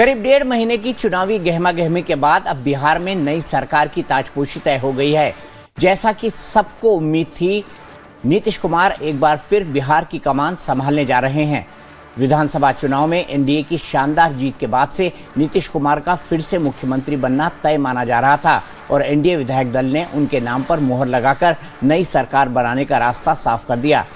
करीब 1.5 महीने की चुनावी गहमागहमी के बाद अब बिहार में नई सरकार की ताजपोशी तय हो गई है। जैसा कि सबको उम्मीद थी, नीतीश कुमार एक बार फिर बिहार की कमान संभालने जा रहे हैं। विधानसभा चुनाव में एनडीए की शानदार जीत के बाद से नीतीश कुमार का फिर से मुख्यमंत्री बनना तय माना जा रहा था और एनडीए विधायक दल ने उनके नाम पर मुहर लगाकर नई सरकार बनाने का रास्ता साफ कर दिया।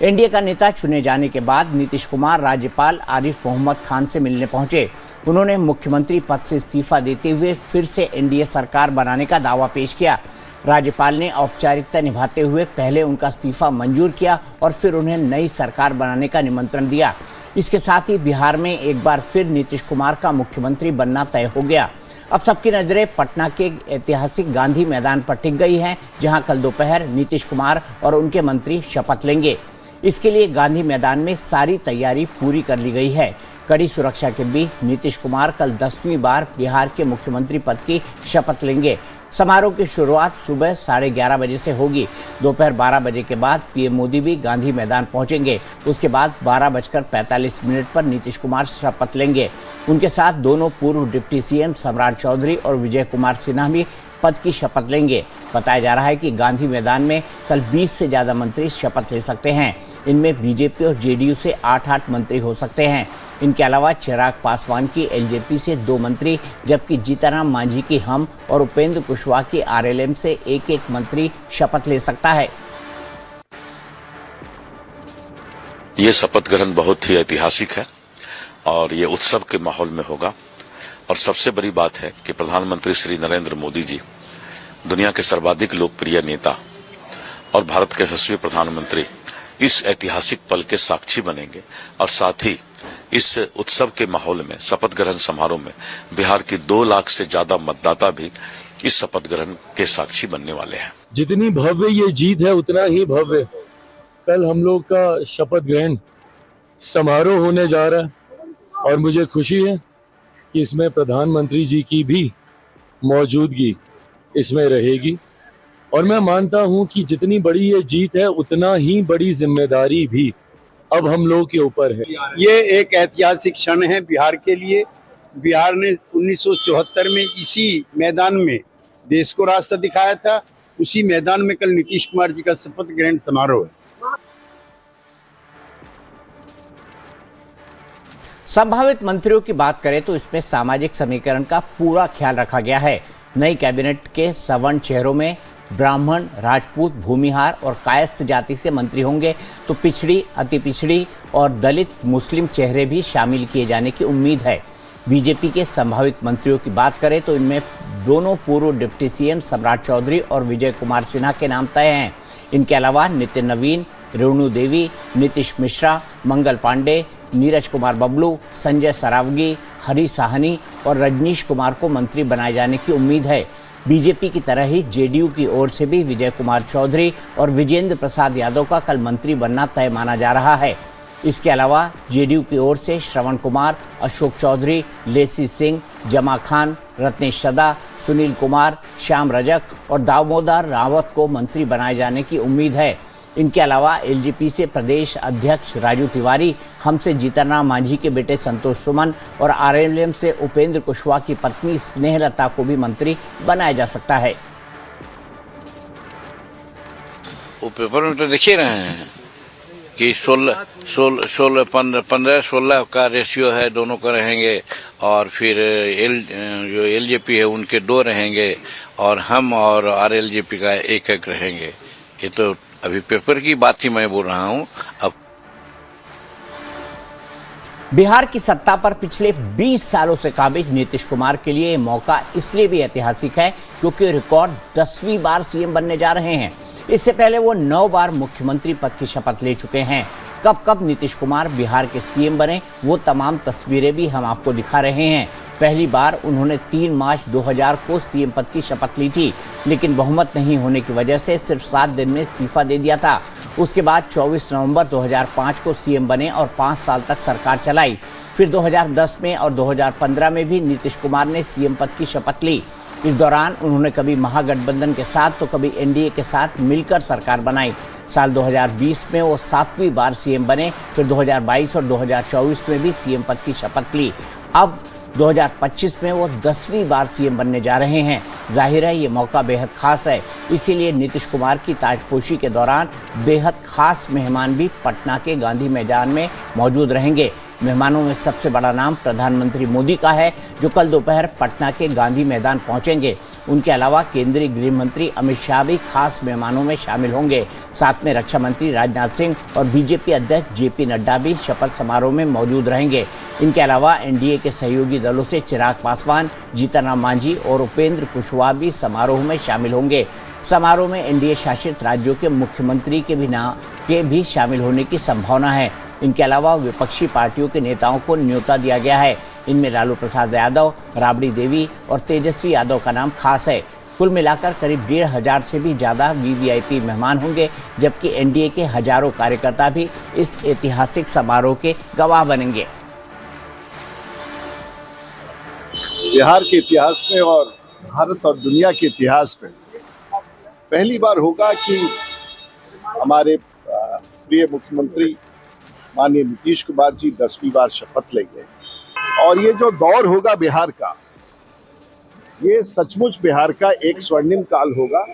एनडीए का नेता चुने जाने के बाद नीतीश कुमार राज्यपाल आरिफ मोहम्मद खान से मिलने पहुंचे। उन्होंने मुख्यमंत्री पद से इस्तीफा देते हुए फिर से एनडीए सरकार बनाने का दावा पेश किया। राज्यपाल ने औपचारिकता निभाते हुए पहले उनका इस्तीफा मंजूर किया और फिर उन्हें नई सरकार बनाने का निमंत्रण दिया। इसके साथ ही बिहार में एक बार फिर नीतीश कुमार का मुख्यमंत्री बनना तय हो गया। अब सबकी नजरें पटना के ऐतिहासिक गांधी मैदान पर टिक गई हैं, जहां कल दोपहर नीतीश कुमार और उनके मंत्री शपथ लेंगे। इसके लिए गांधी मैदान में सारी तैयारी पूरी कर ली गई है। कड़ी सुरक्षा के बीच नीतीश कुमार कल 10वीं बार बिहार के मुख्यमंत्री पद की शपथ लेंगे। समारोह की शुरुआत सुबह 11:30 बजे से होगी। दोपहर 12 बजे के बाद पीएम मोदी भी गांधी मैदान पहुंचेंगे। उसके बाद 12:45 पर नीतीश कुमार शपथ लेंगे। उनके साथ दोनों पूर्व डिप्टी सीएम सम्राट चौधरी और विजय कुमार सिन्हा भी पद की शपथ लेंगे। बताया जा रहा है कि गांधी मैदान में कल 20 से ज़्यादा मंत्री शपथ ले सकते हैं। इनमें बीजेपी और जेडीयू से 8 मंत्री हो सकते हैं। इनके अलावा चिराग पासवान की एलजेपी से 2 मंत्री, जबकि जीतनराम मांझी की हम और उपेंद्र कुशवाहा की आरएलएम से 1 मंत्री शपथ ले सकता है। ये शपथ ग्रहण बहुत ही ऐतिहासिक है और ये उत्सव के माहौल में होगा। और सबसे बड़ी बात है कि प्रधानमंत्री श्री नरेंद्र मोदी जी, दुनिया के सर्वाधिक लोकप्रिय नेता और भारत के यशस्वी प्रधानमंत्री, इस ऐतिहासिक पल के साक्षी बनेंगे। और साथ ही इस उत्सव के माहौल में, शपथ ग्रहण समारोह में, बिहार की 2 लाख से ज्यादा मतदाता भी इस शपथ ग्रहण के साक्षी बनने वाले हैं। जितनी भव्य ये जीत है, उतना ही भव्य कल हम लोग का शपथ ग्रहण समारोह होने जा रहा है। और मुझे खुशी है कि इसमें प्रधानमंत्री जी की भी मौजूदगी इसमें रहेगी। और मैं मानता हूं कि जितनी बड़ी ये जीत है, उतना ही बड़ी जिम्मेदारी भी अब हम लोग के ऊपर है। ये एक ऐतिहासिक क्षण है बिहार के लिए। बिहार ने 1974 में इसी मैदान में देश को रास्ता दिखाया था। उसी मैदान में कल नीतीश कुमार जी का शपथ ग्रहण समारोह है। संभावित मंत्रियों की बात करें तो इसमें सामाजिक समीकरण का पूरा ख्याल रखा गया है। नई कैबिनेट के सवर्ण चेहरों में ब्राह्मण, राजपूत, भूमिहार और कायस्थ जाति से मंत्री होंगे, तो पिछड़ी, अति पिछड़ी और दलित मुस्लिम चेहरे भी शामिल किए जाने की उम्मीद है। बीजेपी के संभावित मंत्रियों की बात करें तो इनमें दोनों पूर्व डिप्टी सीएम सम्राट चौधरी और विजय कुमार सिन्हा के नाम तय हैं। इनके अलावा नितिन नवीन, रेणु देवी, नीतीश मिश्रा, मंगल पांडे, नीरज कुमार बबलू, संजय सरावगी, हरी साहनी और रजनीश कुमार को मंत्री बनाए जाने की उम्मीद है। बीजेपी की तरह ही जेडीयू की ओर से भी विजय कुमार चौधरी और विजेंद्र प्रसाद यादव का कल मंत्री बनना तय माना जा रहा है। इसके अलावा जेडीयू की ओर से श्रवण कुमार, अशोक चौधरी, लेसी सिंह, जमा खान, रत्नेश सदा, सुनील कुमार, श्याम रजक और दामोदर रावत को मंत्री बनाए जाने की उम्मीद है। इनके अलावा एलजेपी से प्रदेश अध्यक्ष राजू तिवारी, हमसे जीतनराम मांझी के बेटे संतोष सुमन और आरएलएम से उपेंद्र कुशवाहा की पत्नी स्नेहलता को भी मंत्री बनाया जा सकता है। वो पेपर में तो देख ही रहे हैं कि 15-16 का रेशियो है, दोनों का रहेंगे। और फिर जो एलजेपी है उनके 2 रहेंगे और हम और आरएलजेपी का 1 रहेंगे। ये तो अभी पेपर की बात ही मैं बोल रहा हूँ। अब बिहार की सत्ता पर पिछले 20 सालों से काबिज नीतीश कुमार के लिए मौका इसलिए भी ऐतिहासिक है क्योंकि रिकॉर्ड 10वीं बार सीएम बनने जा रहे हैं। इससे पहले वो 9 बार मुख्यमंत्री पद की शपथ ले चुके हैं। कब कब नीतीश कुमार बिहार के सीएम बने, वो तमाम तस्वीरें भी हम आपको दिखा रहे हैं। पहली बार उन्होंने 3 मार्च 2000 को सीएम पद की शपथ ली थी, लेकिन बहुमत नहीं होने की वजह से सिर्फ 7 दिन में इस्तीफा दे दिया था। उसके बाद 24 नवंबर 2005 को सीएम बने और 5 साल तक सरकार चलाई। फिर 2010 में और 2015 में भी नीतीश कुमार ने सीएम पद की शपथ ली। इस दौरान उन्होंने कभी महागठबंधन के साथ तो कभी एनडीए के साथ मिलकर सरकार बनाई। साल 2020 में वो 7वीं बार सीएम बने। फिर 2022 और 2024 में भी सीएम पद की शपथ ली। अब 2025 में वो 10वीं बार सीएम बनने जा रहे हैं। जाहिर है ये मौका बेहद खास है, इसीलिए नीतीश कुमार की ताजपोशी के दौरान बेहद खास मेहमान भी पटना के गांधी मैदान में मौजूद रहेंगे। मेहमानों में सबसे बड़ा नाम प्रधानमंत्री मोदी का है, जो कल दोपहर पटना के गांधी मैदान पहुंचेंगे। उनके अलावा केंद्रीय गृह मंत्री अमित शाह भी खास मेहमानों में शामिल होंगे। साथ में रक्षा मंत्री राजनाथ सिंह और बीजेपी अध्यक्ष जेपी नड्डा भी शपथ समारोह में मौजूद रहेंगे। इनके अलावा एनडीए के सहयोगी दलों से चिराग पासवान, जीतन राम मांझी और उपेंद्र कुशवाहा भी समारोह में शामिल होंगे। समारोह में एनडीए शासित राज्यों के मुख्यमंत्री के भी शामिल होने की संभावना है। इनके अलावा विपक्षी पार्टियों के नेताओं को न्योता दिया गया है। इनमें लालू प्रसाद यादव, राबड़ी देवी और तेजस्वी यादव का नाम खास है। कुल मिलाकर करीब 1,500 से भी ज़्यादा वीवीआईपी मेहमान होंगे, जबकि एनडीए के हजारों कार्यकर्ता भी इस ऐतिहासिक समारोह के गवाह बनेंगे। बिहार के इतिहास में और भारत और दुनिया के इतिहास में पहली बार होगा कि हमारे प्रिय मुख्यमंत्री माननीय नीतीश कुमार जी 10वीं बार शपथ लेंगे। और ये जो दौर होगा बिहार का, ये सचमुच बिहार का एक स्वर्णिम काल होगा।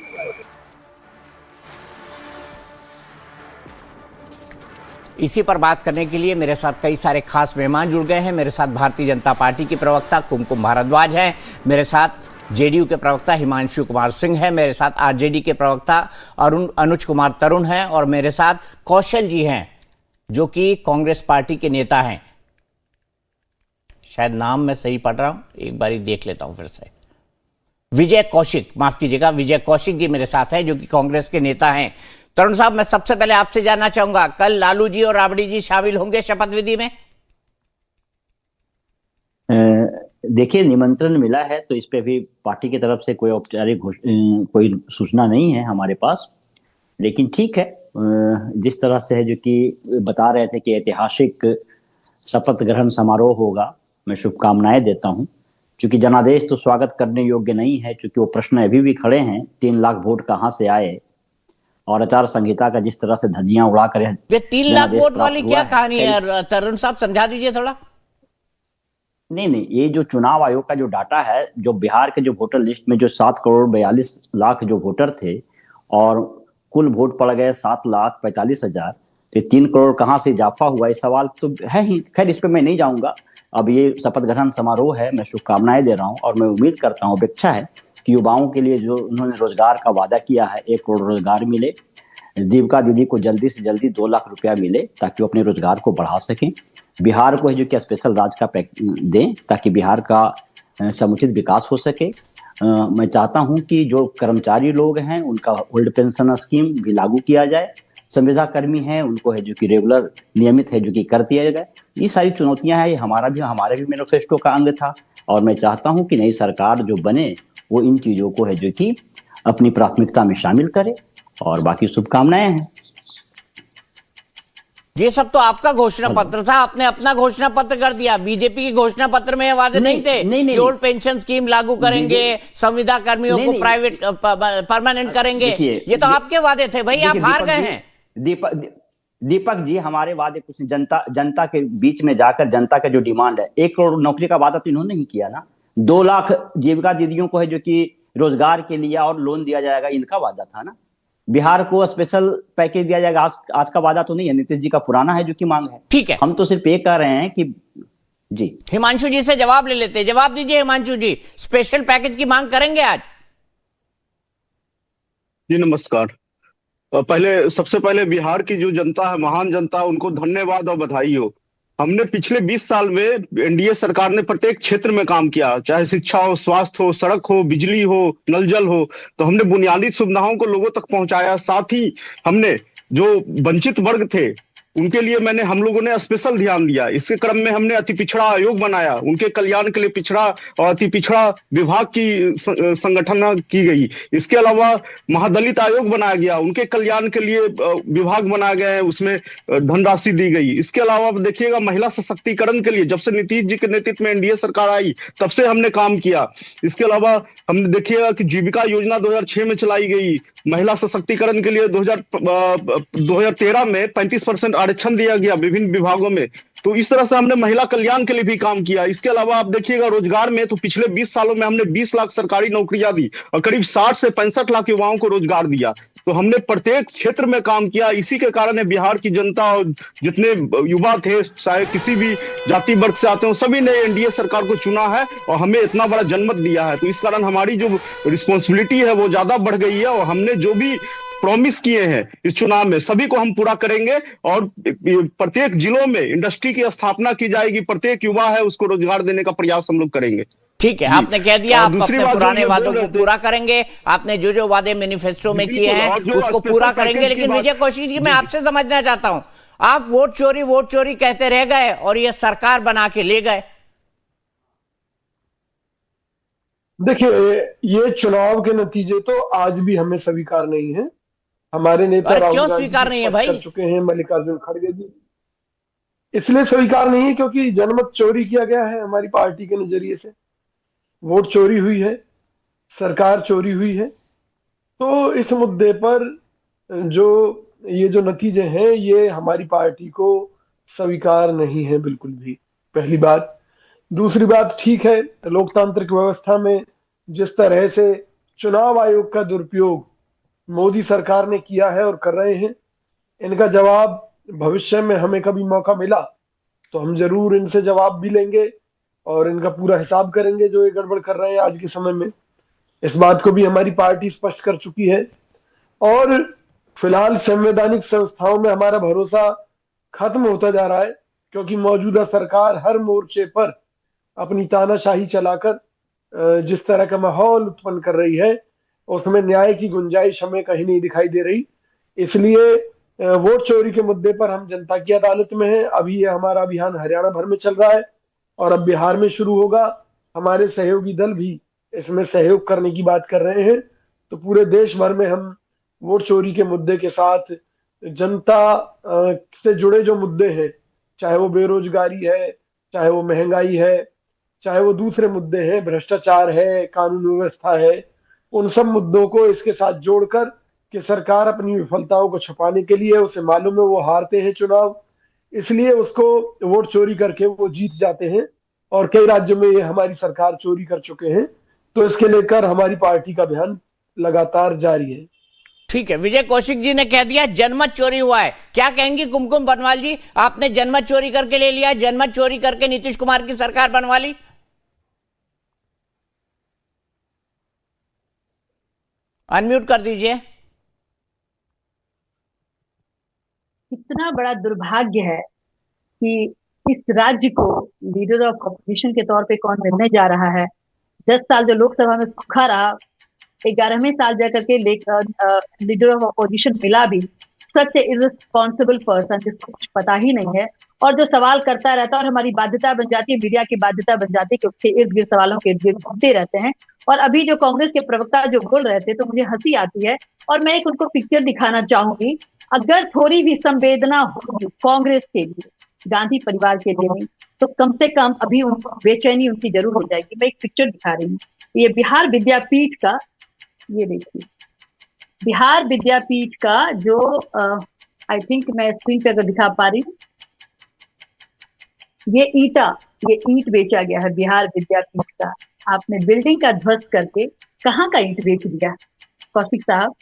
इसी पर बात करने के लिए मेरे साथ कई सारे खास मेहमान जुड़ गए हैं। मेरे साथ भारतीय जनता पार्टी की प्रवक्ता कुमकुम भारद्वाज हैं, मेरे साथ जेडीयू के प्रवक्ता हिमांशु कुमार सिंह है, मेरे साथ आरजेडी के प्रवक्ता अनुज कुमार तरुण हैं और मेरे साथ कौशल जी हैं, जो कि कांग्रेस पार्टी के नेता हैं। शायद नाम मैं सही पढ़ रहा हूं, एक बार देख लेता हूं फिर से। विजय कौशिक, माफ कीजिएगा, विजय कौशिक जी मेरे साथ हैं, जो कि कांग्रेस के नेता हैं। तरुण साहब, मैं सबसे पहले आपसे जानना चाहूंगा, कल लालू जी और राबड़ी जी शामिल होंगे शपथ विधि में? देखिए, निमंत्रण मिला है तो इस पे भी पार्टी की तरफ से कोई औपचारिक कोई सूचना नहीं है हमारे पास। लेकिन ठीक है, जिस तरह से है जो कि बता रहे थे कि ऐतिहासिक शपथ ग्रहण समारोह होगा, मैं शुभकामनाएं देता हूं। क्योंकि जनादेश तो स्वागत करने योग्य नहीं है, क्योंकि वो प्रश्न अभी भी खड़े हैं, 3 लाख वोट कहां से आए, और आचार संहिता का जिस तरह से धज्जियां उड़ा कर ये 3 लाख वोट वाली क्या कहानी है? तरुण साहब समझा दीजिए थोड़ा। नहीं, ये जो चुनाव आयोग का जो डाटा है, जो बिहार के जो वोटर लिस्ट में जो 7,42,00,000 जो वोटर थे और कुल वोट पड़ गए 7,45,000, तो 3 करोड़ कहाँ से इजाफा हुआ, ये सवाल तो है ही। खैर, इस पे मैं नहीं जाऊंगा। अब ये शपथ ग्रहण समारोह है, मैं शुभकामनाएं दे रहा हूँ और मैं उम्मीद करता हूँ, अपेक्षा है कि युवाओं के लिए जो उन्होंने रोजगार का वादा किया है, 1 करोड़ रोजगार मिले, जीविका दीदी को जल्दी से जल्दी 2 लाख रुपया मिले ताकि वो अपने रोजगार को बढ़ा सकें। बिहार को है जो कि स्पेशल राज का दें ताकि बिहार का समुचित विकास हो सके। मैं चाहता हूं कि जो कर्मचारी लोग हैं उनका ओल्ड पेंशन स्कीम भी लागू किया जाए। संविदा कर्मी हैं उनको है जो कि रेगुलर नियमित है जो कि कर दिया जाए। ये सारी चुनौतियां हैं, ये हमारे भी मैनिफेस्टो का अंग था और मैं चाहता हूं कि नई सरकार जो बने वो इन चीजों को है जो कि अपनी प्राथमिकता में शामिल करे। और बाकी शुभकामनाएं हैं। ये सब तो आपका घोषणा पत्र था, आपने अपना घोषणा पत्र कर दिया। बीजेपी के घोषणा पत्र में वादे नहीं थे। नहीं, ओल्ड पेंशन स्कीम लागू करेंगे, संविदा कर्मियों को प्राइवेट परमानेंट करेंगे, ये तो आपके वादे थे भाई, आप हार गए हैं। दीपक जी, हमारे वादे कुछ जनता के बीच में जाकर जनता का जो डिमांड है, 1 करोड़ नौकरी का वादा तो इन्होंने नहीं किया ना। 2 लाख जीविका दीदियों को है जो कि रोजगार के लिए और लोन दिया जाएगा, इनका वादा था ना। बिहार को स्पेशल पैकेज दिया जाएगा, आज का वादा तो नहीं है, नीतीश जी का पुराना है जो कि मांग है। ठीक है, हम तो सिर्फ ये कह रहे हैं कि जी। हिमांशु जी से जवाब ले लेते हैं। जवाब दीजिए हिमांशु जी, स्पेशल पैकेज की मांग करेंगे आज? जी नमस्कार। सबसे पहले बिहार की जो जनता है, महान जनता, उनको धन्यवाद और बधाई हो। हमने पिछले 20 साल में एनडीए सरकार ने प्रत्येक क्षेत्र में काम किया, चाहे शिक्षा हो, स्वास्थ्य हो, सड़क हो, बिजली हो, नल जल हो, तो हमने बुनियादी सुविधाओं को लोगों तक पहुंचाया। साथ ही हमने जो वंचित वर्ग थे उनके लिए हम लोगों ने स्पेशल ध्यान दिया। इसके क्रम में हमने अति पिछड़ा आयोग बनाया, उनके कल्याण के लिए पिछड़ा और अति पिछड़ा विभाग की संगठन की गई। इसके अलावा महादलित आयोग बनाया गया, उनके कल्याण के लिए विभाग बनाया गया है, उसमें धनराशि दी गई। इसके अलावा देखिएगा, महिला सशक्तिकरण के लिए जब से नीतीश जी के नेतृत्व में एनडीए सरकार आई तब से हमने काम किया। इसके अलावा हमने देखिएगा कि जीविका योजना 2006 में चलाई गई। महिला सशक्तिकरण के लिए 2013 में 35% आरक्षण दिया गया विभिन्न विभागों में। तो इस तरह से हमने महिला कल्याण के लिए भी काम किया। इसके अलावा आप देखिएगा रोजगार में, तो पिछले 20 सालों में हमने 20 लाख सरकारी नौकरियां दी और करीब 60 से 65 लाख युवाओं को रोजगार दिया। तो हमने प्रत्येक क्षेत्र में काम किया। इसी के कारण है बिहार की जनता और जितने युवा थे, चाहे किसी भी जाति वर्ग से आते हो, सभी ने एनडीए सरकार को चुना है और हमें इतना बड़ा जनमत दिया है। तो इस कारण हमारी जो रिस्पॉन्सिबिलिटी है वो ज्यादा बढ़ गई है और हमने जो भी प्रॉमिस किए हैं इस चुनाव में सभी को हम पूरा करेंगे। और प्रत्येक जिलों में इंडस्ट्री की स्थापना की जाएगी, प्रत्येक युवा है उसको रोजगार देने का प्रयास हम लोग करेंगे। ठीक है, आपने कह दिया आप अपने पुराने वादों को पूरा करेंगे, आपने जो जो वादे मैनिफेस्टो में किए हैं उसको पूरा करेंगे। लेकिन विजय कौशिक जी, मैं आपसे समझना चाहता हूं, आप वोट चोरी कहते रह गए और ये सरकार बना के ले गए। देखिए, ये चुनाव के नतीजे तो आज भी हमें स्वीकार नहीं है। हमारे नेता क्यों स्वीकार नहीं है भाई? कर चुके हैं मल्लिकार्जुन खड़गे जी। इसलिए स्वीकार नहीं है क्योंकि जनमत चोरी किया गया है हमारी पार्टी के नजरिए से, वोट चोरी हुई है, सरकार चोरी हुई है। तो इस मुद्दे पर ये जो नतीजे हैं ये हमारी पार्टी को स्वीकार नहीं है बिल्कुल भी, पहली बात। दूसरी बात, ठीक है, लोकतांत्रिक व्यवस्था में जिस तरह से चुनाव आयोग का दुरुपयोग मोदी सरकार ने किया है और कर रहे हैं, इनका जवाब भविष्य में हमें कभी मौका मिला तो हम जरूर इनसे जवाब भी लेंगे और इनका पूरा हिसाब करेंगे जो ये गड़बड़ कर रहे हैं आज के समय में। इस बात को भी हमारी पार्टी स्पष्ट कर चुकी है। और फिलहाल संवैधानिक संस्थाओं में हमारा भरोसा खत्म होता जा रहा है क्योंकि मौजूदा सरकार हर मोर्चे पर अपनी तानाशाही चलाकर जिस तरह का माहौल उत्पन्न कर रही है उसमें न्याय की गुंजाइश हमें कहीं नहीं दिखाई दे रही। इसलिए वोट चोरी के मुद्दे पर हम जनता की अदालत में हैं। अभी ये हमारा अभियान हरियाणा भर में चल रहा है और अब बिहार में शुरू होगा। हमारे सहयोगी दल भी इसमें सहयोग करने की बात कर रहे हैं। तो पूरे देश भर में हम वोट चोरी के मुद्दे के साथ जनता से जुड़े जो मुद्दे हैं, चाहे वो बेरोजगारी है, चाहे वो महंगाई है, चाहे वो दूसरे मुद्दे हैं, भ्रष्टाचार है, कानून व्यवस्था है, उन सब मुद्दों को इसके साथ जोड़कर कि सरकार अपनी विफलताओं को छुपाने के लिए, उसे मालूम है वो हारते हैं चुनाव, इसलिए उसको वोट चोरी करके वो जीत जाते हैं। और कई राज्यों में ये हमारी सरकार चोरी कर चुके हैं। तो इसके लेकर हमारी पार्टी का अभियान लगातार जारी है। ठीक है, विजय कौशिक जी ने कह दिया जनमत चोरी हुआ है। क्या कहेंगी कुमकुम बनवाल जी, आपने जनमत चोरी करके ले लिया, जनमत चोरी करके नीतीश कुमार की सरकार बनवा ली? अनम्यूट कर दीजिए। इतना बड़ा दुर्भाग्य है कि इस राज्य को लीडर ऑफ ऑपोजिशन के तौर पे कौन मिलने जा रहा है। 10 साल जो लोकसभा में सूखा रहा, 11वें साल जाकर के लीडर ऑफ ऑपोजिशन मिला भी, सच इररिस्पॉन्सिबल पर्सन जिसको कुछ पता ही नहीं है और जो सवाल करता रहता है और हमारी बाध्यता बन जाती है, मीडिया की बाध्यता बन जाती है कि उसके इर्द गिर्द सवालों के इर्द गिर्द घूमते रहते हैं। और अभी जो कांग्रेस के प्रवक्ता जो बोल रहे थे तो मुझे हंसी आती है और मैं एक उनको पिक्चर दिखाना चाहूंगी। अगर थोड़ी भी संवेदना होगी कांग्रेस के लिए, गांधी परिवार के लिए नहीं, तो कम से कम अभी उनको बेचैनी उनकी जरूर हो जाएगी। मैं एक पिक्चर दिखा रही हूँ, ये बिहार विद्यापीठ का, ये देखिए बिहार विद्यापीठ का जो आई थिंक मैं स्क्रीन पे अगर दिखा पा रही हूँ, ये ईंट बेचा गया है बिहार विद्यापीठ का। आपने बिल्डिंग का ध्वस्त करके कहाँ का ईंट बेच दिया कौशिक साहब?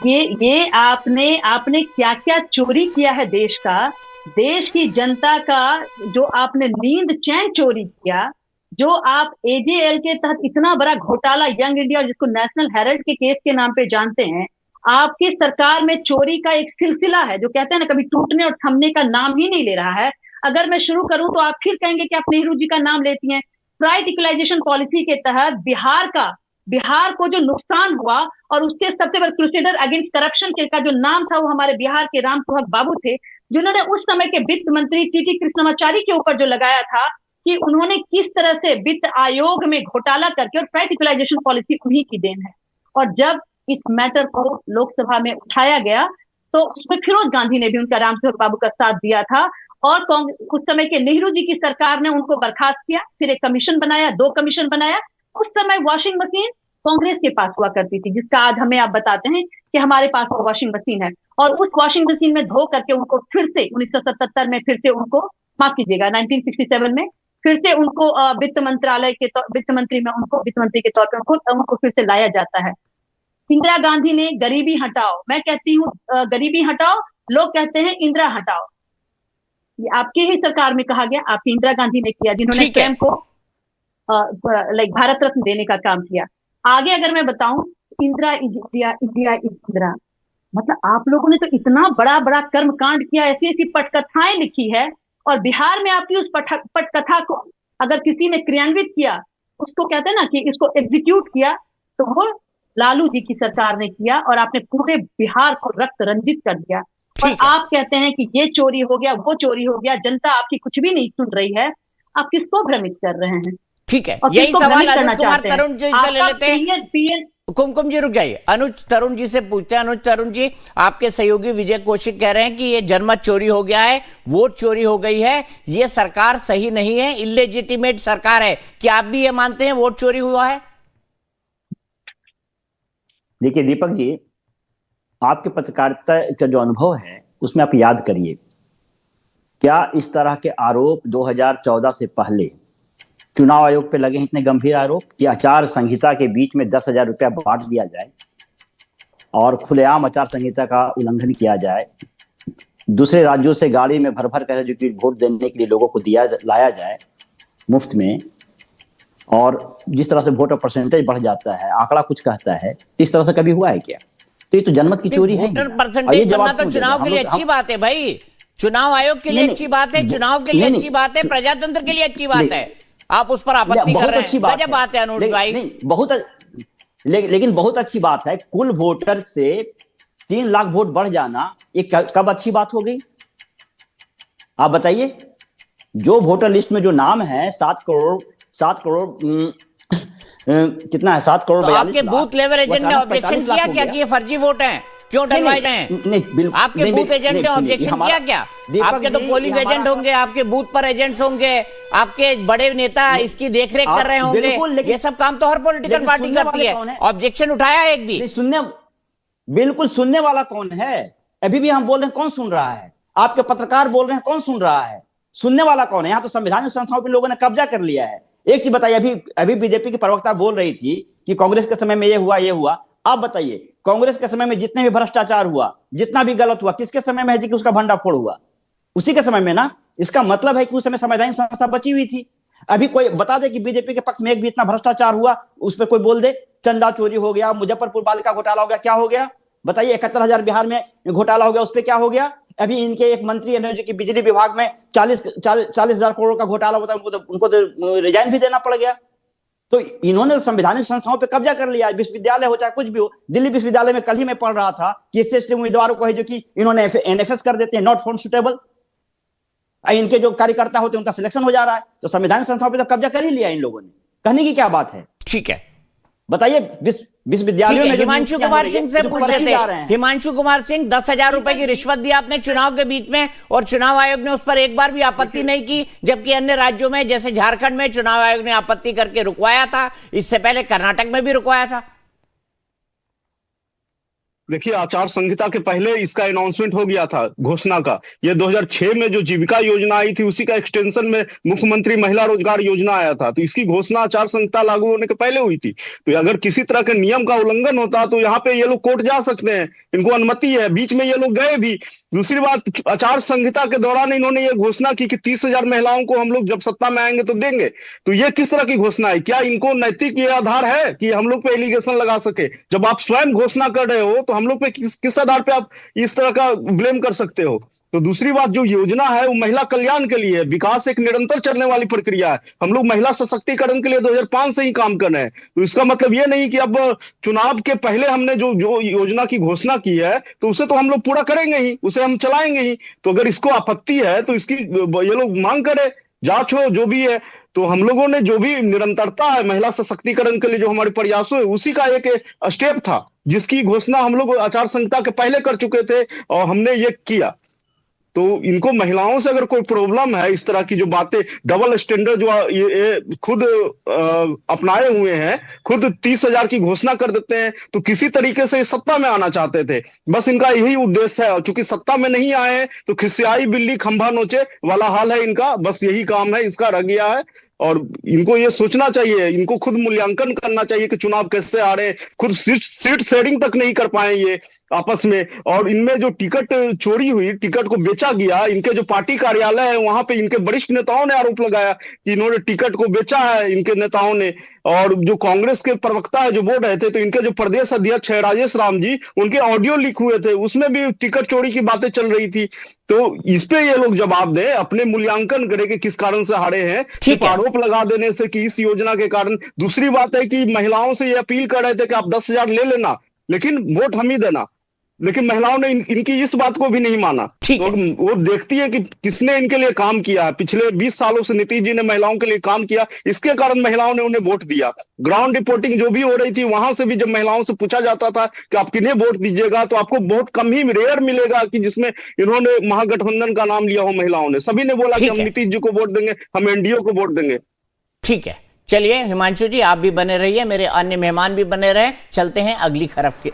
ये आपने क्या क्या चोरी किया है देश का, देश की जनता का जो आपने नींद चैन चोरी किया, जो आप एजेएल के तहत इतना बड़ा घोटाला यंग इंडिया जिसको नेशनल हेराल्ड के केस के नाम पे जानते हैं, आपकी सरकार में चोरी का एक सिलसिला है जो कहते हैं ना कभी टूटने और थमने का नाम ही नहीं ले रहा है। अगर मैं शुरू करूं तो आप फिर कहेंगे कि आप नेहरू जी का नाम लेती हैं। प्राइस इक्वलाइजेशन पॉलिसी के तहत बिहार को जो नुकसान हुआ और उसके सबसे बड़े क्रूसेडर अगेंस्ट करप्शन के का जो नाम था वो हमारे बिहार के राम सुहाग बाबू थे, जिन्होंने उस समय के वित्त मंत्री टीटी कृष्णमाचारी के ऊपर जो लगाया था कि उन्होंने किस तरह से वित्त आयोग में घोटाला करके, और प्राइस इक्वलाइजेशन पॉलिसी उन्हीं की देन है। और जब इस मैटर को लोकसभा में उठाया गया तो उसमें फिरोज गांधी ने भी उनका राम सुहाग बाबू का साथ दिया था और उस समय के नेहरू जी की सरकार ने उनको बर्खास्त किया, फिर एक कमीशन बनाया, 2 कमीशन बनाया। उस समय वॉशिंग मशीन कांग्रेस के पास हुआ करती थी, जिसका आज हमें आप बताते हैं कि हमारे पास वो वॉशिंग मशीन है, और उस वॉशिंग मशीन में धो करके उनको फिर से 1977 में फिर से उनको, माफ कीजिएगा 1967 में फिर से उनको वित्त मंत्रालय के वित्त मंत्री में उनको वित्त मंत्री के तौर पर उनको फिर से लाया जाता है। इंदिरा गांधी ने गरीबी हटाओ, मैं कहती हूँ गरीबी हटाओ, लोग कहते हैं इंदिरा हटाओ, ये आपकी ही सरकार में कहा गया, आपकी इंदिरा गांधी ने किया, जिन्होंने स्वयं को लाइक भारत रत्न देने का काम किया। आगे अगर मैं बताऊं, इंदिरा इंडिया, इंडिया इंदिरा, मतलब आप लोगों ने तो इतना बड़ा बड़ा कर्म कांड किया, ऐसी ऐसी पटकथाएं लिखी है, और बिहार में आपकी उस पटकथा को अगर किसी ने क्रियान्वित किया, उसको कहते हैं ना कि इसको एग्जीक्यूट किया, तो वो लालू जी की सरकार ने किया, और आपने पूरे बिहार को रक्त रंजित कर दिया। और आप कहते हैं कि ये चोरी हो गया, वो चोरी हो गया, जनता आपकी कुछ भी नहीं सुन रही है, आप किसको भ्रमित कर रहे हैं? ठीक है, यही सवाल अनुज कुमार तरुण जी से ले लेते हैं। कुमकुम जी रुक जाइए, अनुज तरुण जी से पूछते हैं। अनुज तरुण जी, आपके सहयोगी विजय कौशिक कह रहे हैं कि ये जनमत चोरी हो गया है, वोट चोरी हो गई है, ये सरकार सही नहीं है, इलेजिटिमेट सरकार है। क्या आप भी ये मानते हैं वोट चोरी हुआ है? देखिए दीपक जी, आपके पत्रकारिता का जो अनुभव है उसमें आप याद करिए, क्या इस तरह के आरोप 2014 से पहले चुनाव आयोग पे लगे इतने गंभीर आरोप कि आचार संहिता के बीच में 10,000 रुपया बांट दिया जाए और खुलेआम आचार संहिता का उल्लंघन किया जाए, दूसरे राज्यों से गाड़ी में भर भर कर जो कि वोट देने के लिए लोगों को लाया जाए मुफ्त में, और जिस तरह से वोट परसेंटेज बढ़ जाता है, आंकड़ा कुछ कहता है, इस तरह से कभी हुआ है क्या? तो ये तो जनमत की चोरी है। परसेंटेज बढ़ना तो चुनाव के लिए अच्छी बात है भाई, चुनाव आयोग के लिए अच्छी बात है, चुनाव के लिए अच्छी बात है, प्रजातंत्र के लिए अच्छी बात है। आप उस पर आपत्ति कर रहे हैं, गजब बात है अनुज भाई। नहीं, बहुत लेकिन बहुत अच्छी बात है, कुल वोटर से 3 लाख वोट बढ़ जाना, ये कब अच्छी बात हो गई? आप बताइए। जो वोटर लिस्ट में जो नाम है 7 करोड़ कितना है, 7 करोड़ 42 लाख। आपके बूथ लेवल एजेंट ने ऑब्जेक्शन किया क्या कि ये फर्जी वोट हैं, क्यों डलवाए गए? नहीं, आपके बूथ एजेंट ने ऑब्जेक्शन किया क्या? आपके तो पोलिंग एजेंट होंगे, आपके बूथ पर एजेंट्स होंगे, आपके बड़े नेता इसकी देखरेख कर रहे होंगे, ये सब काम तो हर पॉलिटिकल पार्टी करती है। ऑब्जेक्शन उठाया एक भी? बिल्कुल सुनने वाला कौन है? अभी भी हम बोल रहे हैं, कौन सुन रहा है? आपके पत्रकार बोल रहे हैं, कौन सुन रहा है? सुनने वाला कौन है? यहाँ तो संवैधानिक संस्थाओं पर लोगों ने कब्जा कर लिया है। एक चीज बताइए, अभी बीजेपी की प्रवक्ता बोल रही थी कि कांग्रेस के समय में ये हुआ। आप बताइए, कांग्रेस के समय में जितने भी भ्रष्टाचार हुआ, जितना भी गलत हुआ, किसके समय में है कि उसका भंडाफोड़ हुआ? उसी के समय में ना। इसका मतलब है कि उस समय संवैधानिक संस्था बची हुई थी। अभी कोई बता दे कि बीजेपी के पक्ष में एक भी इतना भ्रष्टाचार हुआ, उस पर कोई बोल दे चंदा चोरी हो गया, मुजफ्फरपुर बालिका घोटाला हो गया, क्या हो गया बताइए? 71,000 बिहार में घोटाला हो गया, उस पर क्या हो गया? अभी इनके एक मंत्री है जो कि बिजली विभाग में 40,000 करोड़ का घोटाला होता है, उनको तो रिजाइन भी देना पड़ गया। तो इन्होंने संवैधानिक संस्थाओं पे कब्जा कर लिया। विश्वविद्यालय हो चाहे कुछ भी हो, दिल्ली विश्वविद्यालय में कल ही मैं पढ़ रहा था कि एससी उम्मीदवारों को है जो कि इन्होंने एनएफएस कर देते हैं, नॉट फाउंड सुटेबल। इनके जो कार्यकर्ता होते हैं उनका सिलेक्शन हो जा रहा है। तो संवैधानिक संस्थाओं पे तो कब्जा कर ही लिया इन लोगों ने। कहने की क्या बात है? ठीक है, बताइए। विश्वविद्यालयों में हिमांशु कुमार सिंह से पूछ लेते हैं। हिमांशु कुमार सिंह, 10,000 रुपए की रिश्वत दी आपने चुनाव के बीच में, और चुनाव आयोग ने उस पर एक बार भी आपत्ति नहीं की, जबकि अन्य राज्यों में जैसे झारखंड में चुनाव आयोग ने आपत्ति करके रुकवाया था, इससे पहले कर्नाटक में भी रुकवाया था। देखिए, आचार संहिता के पहले इसका अनाउंसमेंट हो गया था, घोषणा का। ये 2006 में जो जीविका योजना आई थी, उसी का एक्सटेंशन में मुख्यमंत्री महिला रोजगार योजना आया था। तो इसकी घोषणा आचार संहिता लागू होने के पहले हुई थी। तो अगर किसी तरह के नियम का उल्लंघन होता तो यहाँ पे ये लोग कोर्ट जा सकते हैं, इनको अनुमति है। बीच में ये लोग गए भी। दूसरी बात, आचार संहिता के दौरान इन्होंने ये घोषणा की कि 30,000 महिलाओं को हम लोग जब सत्ता में आएंगे तो देंगे। तो ये किस तरह की घोषणा है? क्या इनको नैतिक ये आधार है कि हम लोग पे एलिगेशन लगा सके? जब आप स्वयं घोषणा कर रहे हो तो हम लोग पे किस आधार पे आप इस तरह का ब्लेम कर सकते हो? तो दूसरी बात, जो योजना है वो महिला कल्याण के लिए। विकास एक निरंतर चलने वाली प्रक्रिया है। हम लोग महिला सशक्तिकरण के लिए 2005 से ही काम कर रहे हैं। तो इसका मतलब ये नहीं कि अब चुनाव के पहले हमने जो योजना की घोषणा की है तो उसे तो हम लोग पूरा करेंगे ही, उसे हम चलाएंगे ही। तो अगर इसको आपत्ति है तो इसकी ये लोग मांग करे, जांच हो, जो भी है। तो हम लोगों ने जो भी निरंतरता है महिला सशक्तिकरण के लिए जो हमारे प्रयासों है, उसी का एक स्टेप था, जिसकी घोषणा हम लोग आचार संहिता के पहले कर चुके थे और हमने ये किया। तो इनको महिलाओं से अगर कोई प्रॉब्लम है, इस तरह की जो बातें, डबल स्टैंडर्ड जो ये खुद अपनाए हुए हैं, खुद 30,000 की घोषणा कर देते हैं, तो किसी तरीके से सत्ता में आना चाहते थे, बस इनका यही उद्देश्य है। और चूंकि सत्ता में नहीं आए हैं तो खिसियाई बिल्ली खंभा नोचे वाला हाल है इनका, बस यही काम है इसका रह गया है। और इनको ये सोचना चाहिए, इनको खुद मूल्यांकन करना चाहिए कि चुनाव कैसे आ रहे हैं। खुद सीट शेयरिंग तक नहीं कर पाए ये आपस में। और इनमें जो टिकट चोरी हुई, टिकट को बेचा गया, इनके जो पार्टी कार्यालय है वहां पे इनके वरिष्ठ नेताओं ने आरोप लगाया कि इन्होंने टिकट को बेचा है, इनके नेताओं ने। और जो कांग्रेस के प्रवक्ता है जो बोल रहे थे, तो इनके जो प्रदेश अध्यक्ष है राजेश राम जी, उनके ऑडियो लीक हुए थे, उसमें भी टिकट चोरी की बातें चल रही थी। तो इस पे ये लोग जवाब दें, अपने मूल्यांकन करें कि किस कारण से हारे हैं, सिर्फ आरोप लगा देने से कि इस योजना के कारण। दूसरी बात है कि महिलाओं से ये अपील कर रहे थे कि आप 10,000 ले लेना, लेकिन वोट हम ही देना, लेकिन महिलाओं ने इनकी इस बात को भी नहीं माना। तो वो देखती है कि किसने इनके लिए काम किया है। पिछले 20 सालों से नीतीश जी ने महिलाओं के लिए काम किया, इसके कारण महिलाओं ने उन्हें वोट दिया। ग्राउंड रिपोर्टिंग जो भी हो रही थी, वहां से भी जब महिलाओं से पूछा जाता था कि आप किन्हें वोट दीजिएगा, तो आपको बहुत कम ही रेयर मिलेगा कि जिसमें इन्होंने महागठबंधन का नाम लिया हो महिलाओं ने। सभी ने बोला कि हम नीतीश जी को वोट देंगे, हम एनडीए को वोट देंगे। ठीक है, चलिए हिमांशु जी आप भी बने रहिए, मेरे अन्य मेहमान भी बने रहे। चलते हैं अगली खबर की